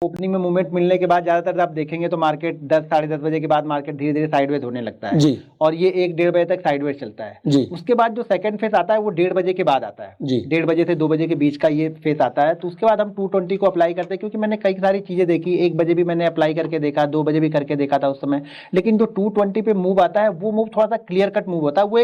opening में movement मिलने के बाद ज्यादातर आप देखेंगे तो मार्केट 10 साढ़े 10 बजे के बाद मार्केट धीरे धीरे साइडवेज होने लगता है जी और ये 1 डेढ़ बजे तक साइडवेज चलता है जी उसके बाद जो सेकंड फेज आता है वो 1:30 बजे के बाद आता है जी 1:30 बजे से 2 बजे के बीच का ये फेज आता है तो उसके बाद हम 220 को अप्लाई करते हैं क्योंकि मैंने कई सारी चीजें देखी 1 बजे भी मैंने अप्लाई करके देखा 2 बजे भी करके देखा था उस समय लेकिन जो 220 पे मूव आता है वो मूव थोड़ा सा क्लियर कट मूव होता है वो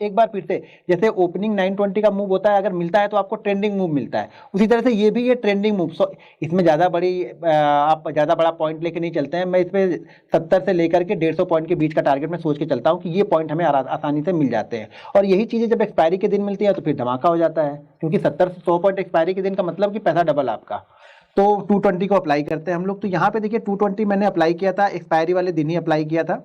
एक बार फिर से जैसे ओपनिंग 920 का मूव होता है अगर मिलता है तो आपको ट्रेंडिंग मूव मिलता है उसी तरह से ये भी ये ट्रेंडिंग मूव इसमें ज्यादा बड़ी आप ज्यादा बड़ा पॉइंट लेके नहीं चलते हैं मैं इसमें 70 से लेकर के 150 पॉइंट के बीच का टारगेट में सोच के चलता हूं कि ये पॉइंट हमें आसानी से मिल जाते हैं और यही चीजें जब एक्सपायरी के दिन मिलती है तो फिर धमाका हो जाता है क्योंकि 70 से 100 पॉइंट एक्सपायरी के दिन का मतलब कि पैसा डबल आपका तो 220 को अप्लाई करते हैं हम लोग तो यहाँ पे देखिए 220 मैंने अप्लाई किया था एक्सपायरी वाले दिन ही अप्लाई किया था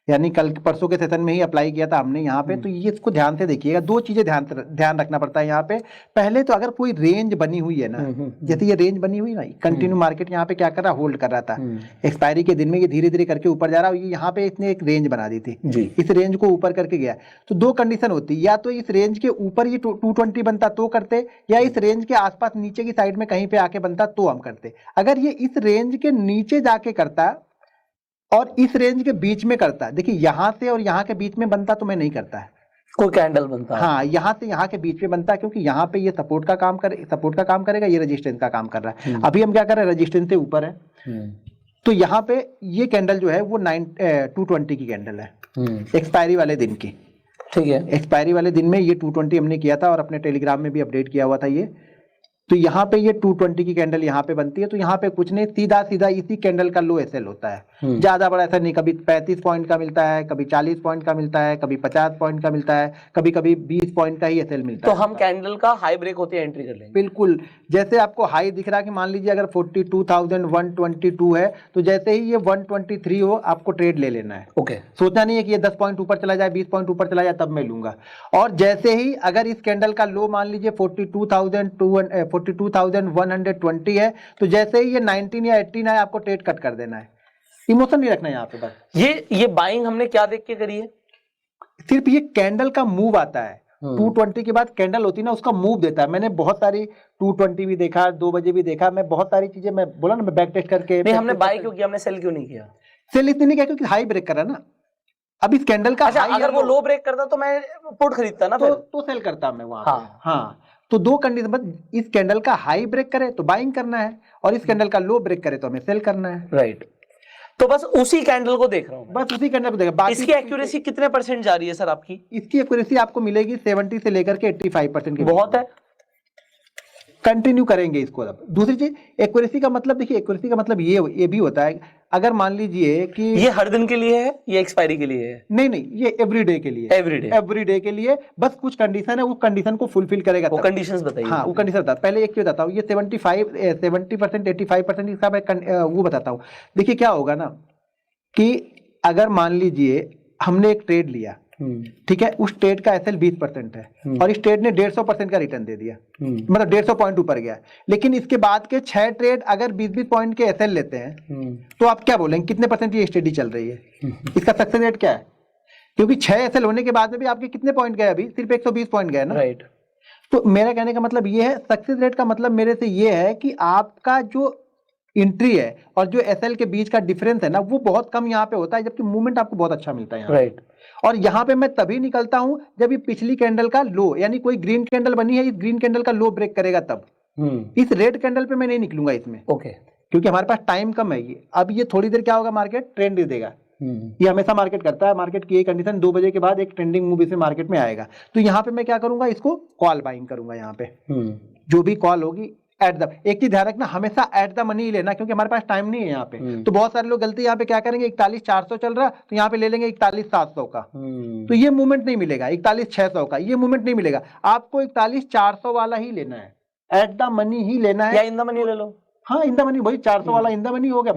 यानी कल परसों के सेशन में ही अप्लाई किया था हमने यहाँ पे तो ये इसको ध्यान से देखिएगा दो चीजें ध्यान रखना पड़ता है यहाँ पे पहले तो अगर कोई रेंज बनी हुई है ना जैसे ये रेंज बनी हुई ना कंटिन्यू मार्केट यहाँ पे क्या कर रहा होल्ड कर रहा था एक्सपायरी के दिन में ये धीरे धीरे करके ऊपर जा रहा है ये यहाँ पे इसने एक रेंज बना दी थी इस रेंज को ऊपर करके गया तो दो कंडीशन होती या तो इस रेंज के ऊपर ये 220 बनता तो करते या इस रेंज के आसपास नीचे की साइड में कहीं पे आके बनता तो हम करते अगर ये इस रेंज के नीचे जाके करता और इस रेंज के बीच में करता देखिए यहां से और यहां के बीच में बनता तो मैं नहीं करता है कोई कैंडल बनता हाँ यहां से यहां के बीच में बनता है क्योंकि यहां पे ये सपोर्ट का काम करेगा ये रेजिस्टेंस का काम कर रहा है अभी हम क्या कर रहे हैं रेजिस्टेंस से ऊपर है तो यहाँ पे ये कैंडल जो है वो 220 की कैंडल है एक्सपायरी वाले दिन की ठीक है एक्सपायरी वाले दिन में ये 220 हमने किया था और अपने टेलीग्राम में भी अपडेट किया हुआ था ये तो यहाँ पे ये 220 की कैंडल यहाँ पे बनती है तो यहाँ पे कुछ नहीं सीधा सीधा इसी कैंडल का लो एसएल होता है ज्यादा बड़ा ऐसा नहीं कभी 35 पॉइंट का मिलता है कभी 40 पॉइंट का मिलता है कभी 50 पॉइंट का मिलता है कभी कभी 20 पॉइंट का ही एसएल मिलता है तो हम कैंडल का हाई ब्रेक होती है एंट्री कर लेंगे बिल्कुल जैसे आपको हाई दिख रहा है कि मान लीजिए अगर 42,122 है तो जैसे ही ये 123 हो आपको ट्रेड ले लेना है ओके सोचना नहीं है कि ये 10 पॉइंट ऊपर चला जाए 20 पॉइंट ऊपर चला जाए तब मैं लूंगा और जैसे ही अगर इस कैंडल का लो मान लीजिए 42,120 है तो जैसे ही ये 19 या 18 है आपको ट्रेड कट कर देना है इमोशन नहीं रखना है यहाँ पे बस ये बाइंग हमने क्या देख के करी है सिर्फ ये कैंडल का मूव आता है 220 के बाद कैंडल होती है ना उसका मूव देता है मैंने बहुत सारी 220 भी देखा 2 बजे भी देखा मैं बहुत सारी चीजें मैं बोला ना मैं बैक टेस्ट करके नहीं हमने बाय क्यों किया हमने सेल क्यों नहीं किया सेल इसलिए नहीं किया क्योंकि हाई ब्रेक कर रहा ना अब इस कैंडल का अच्छा अगर वो लो ब्रेक करता तो मैं पुट खरीदता ना तो सेल करता मैं वहां हाँ तो दो कंडीशन बस इस कैंडल का हाई ब्रेक करे तो बाइंग करना है और इस कैंडल का लो ब्रेक करे तो हमें सेल करना है राइट तो बस उसी कैंडल को देख रहा हूं बस उसी कैंडल को देख रहा हूं इसकी एक्यूरेसी कितने % जा रही है सर आपकी इसकी एक्यूरेसी आपको मिलेगी 70 से लेकर के 85% की बहुत है कंटिन्यू करेंगे इसको अब दूसरी चीज एक्यूरेसी का मतलब देखिए एक्यूरेसी का मतलब ये भी होता है अगर मान लीजिए कि ये हर दिन के लिए है ये एक्सपायरी के लिए है नहीं ये एवरीडे के लिए एवरीडे के लिए बस कुछ कंडीशन है उस कंडीशन को फुलफिल करेगा वो कंडीशंस बताइए हाँ वो कंडीशन बता पहले एक चीज बताता हूँ ये 70% 85% इसका मैं वो बताता हूँ देखिए क्या होगा ना कि अगर मान लीजिए हमने एक ट्रेड लिया ठीक है उस ट्रेड का एसएल 20% है और इस ट्रेड ने 150% का रिटर्न दे दिया मतलब 150 पॉइंट ऊपर गया लेकिन इसके बाद के 6 ट्रेड अगर 20-20 पॉइंट के एसएल लेते हैं तो आप क्या बोलेंगे कितने % ये स्टडी चल रही है इसका सक्सेस रेट क्या है क्योंकि 6 एसएल होने के बाद में भी आपके कितने पॉइंट गए अभी सिर्फ 120 पॉइंट गए ना राइट तो मेरा कहने का मतलब ये है सक्सेस रेट का मतलब मेरे से ये है कि आपका जो एंट्री है और जो एसएल के बीच का डिफरेंस है ना वो बहुत कम यहाँ पे होता है जबकि मूवमेंट आपको बहुत अच्छा मिलता है राइट और यहाँ पे मैं तभी निकलता हूं जब ये पिछली कैंडल का लो यानी कोई ग्रीन कैंडल बनी है इस ग्रीन कैंडल का लो ब्रेक करेगा तब इस रेड कैंडल पे मैं नहीं निकलूंगा इसमें ओके क्योंकि हमारे पास टाइम कम है ये अब ये थोड़ी देर क्या होगा मार्केट ट्रेंड दे देगा ये हमेशा मार्केट करता है मार्केट की ये कंडीशन 2 बजे के बाद एक ट्रेंडिंग मूव इसमें मार्केट में आएगा तो यहाँ पे मैं क्या करूंगा इसको कॉल बाइंग करूंगा यहाँ पे जो भी कॉल होगी एट द एक चीज ध्यान रखना हमेशा एट द मनी ही लेना क्योंकि हमारे पास टाइम नहीं है यहाँ पे तो बहुत सारे लोग गलती यहाँ पे क्या करेंगे 41,400 चल रहा तो यहाँ पे ले लेंगे 41,700 का तो ये मूवमेंट नहीं मिलेगा 41,600 का ये मूवमेंट नहीं मिलेगा आपको 41,400 वाला ही लेना है एट द मनी ही लेना है या इन द मनी ले लो हाँ इन द मनी वही 400 वाला इन द मनी हो गया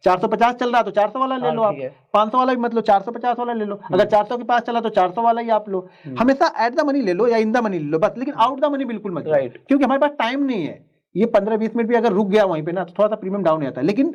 450 चल रहा तो 400 वाला ले लो आप 500 वाला भी मतलब 450 वाला ले लो अगर 400 के पास चला तो 400 वाला ही आप लो हमेशा एट द मनी ले लो या इन द मनी ले लो बस लेकिन आउट द मनी बिल्कुल मत क्योंकि हमारे पास टाइम नहीं है ये 15-20 मिनट भी अगर रुक गया वहीं पे ना तो थोड़ा सा प्रीमियम डाउन हो जाता है लेकिन